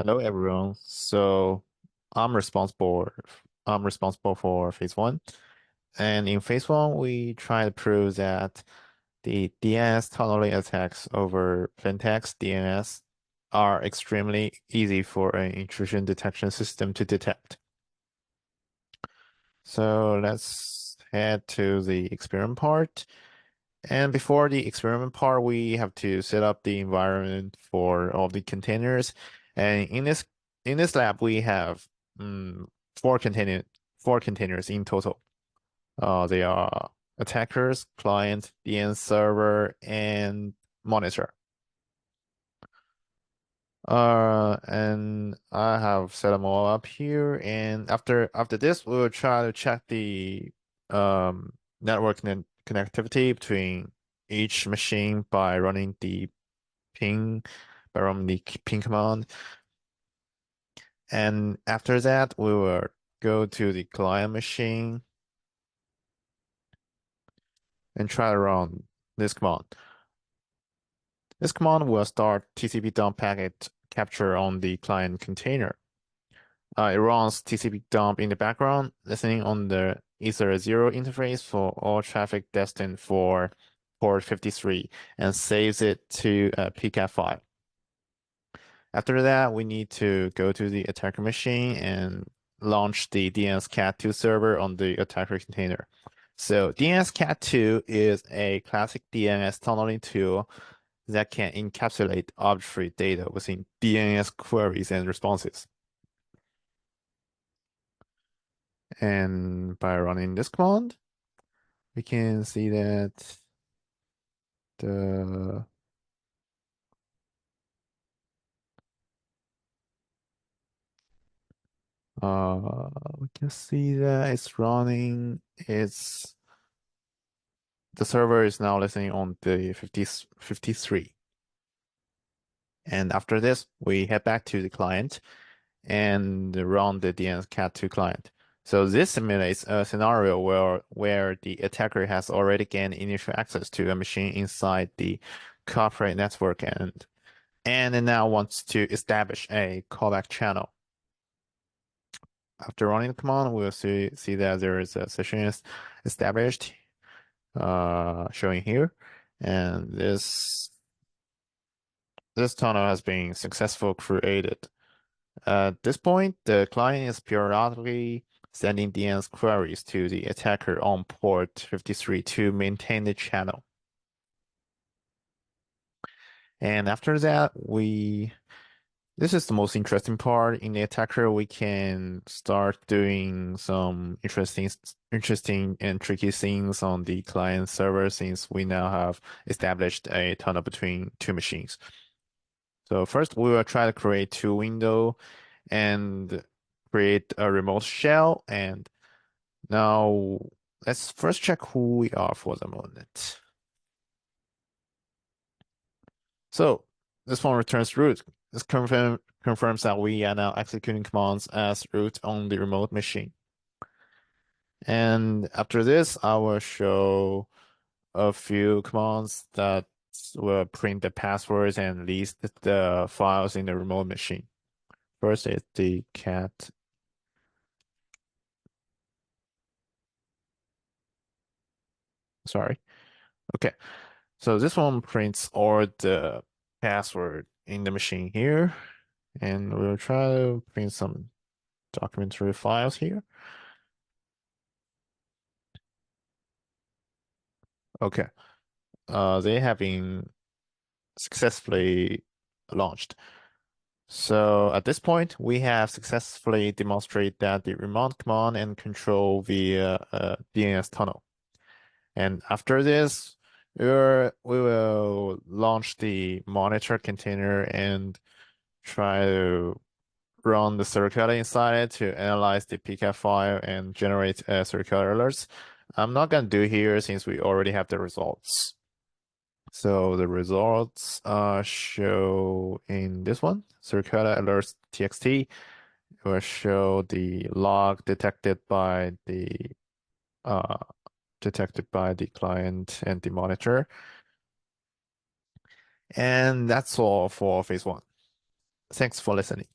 Hello everyone. I'm responsible I'm responsible for phase one. And in phase one, we try to prove that the DNS tunneling attacks over plaintext DNS are extremely easy for an intrusion detection system to detect. So let's head to the experiment part. And before the experiment part, we have to set up the environment for all the containers. And in this lab, we have um, four container four containers in total. They are attackers, client, DN server, and monitor. And I have set them all up here. And after this, we'll try to check the network connectivity between each machine ping by running the ping command. And after that, we will go to the client machine and try to run this command. This command will start TCP dump packet capture on the client container. It runs TCP dump in the background, listening on the Ether0 interface for all traffic destined for port 53 and saves it to a PCAP file. After that, we need to go to the attacker machine and launch the DNSCAT2 server on the attacker container. So DNSCAT2 is a classic DNS tunneling tool that can encapsulate arbitrary data within DNS queries and responses. And by running this command, we can see that the we can see that it's running. The server is now listening on the 53. And after this, we head back to the client and run the DNSCAT2 client. So this simulates a scenario where the attacker has already gained initial access to a machine inside the corporate network and it now wants to establish a callback channel. After running the command, we'll see that there is a session established, showing here, and this tunnel has been successfully created. At this point, the client is periodically sending DNS queries to the attacker on port 53 to maintain the channel. And after that, this is the most interesting part. In the attacker, we can start doing some interesting and tricky things on the client server since we now have established a tunnel between two machines. So first, we will try to create two window and create a remote shell. And now let's first check who we are for the moment. So this one returns root. This confirms that we are now executing commands as root on the remote machine. And after this, I will show a few commands that will print the passwords and list the files in the remote machine. First is the cat. Sorry. Okay. So this one prints all the password in the machine here. And we'll try to print some documentary files here. Okay. They have been successfully launched. So at this point, we have successfully demonstrated that the remote command and control via a DNS tunnel. And after this, we will launch the monitor container and try to run the circuit inside it to analyze the PCAP file and generate circular alerts. I'm not going to do here since we already have the results. So the results show in this one, circular alerts txt. It will show the log uh, detected by the client and the monitor. And that's all for phase one. Thanks for listening.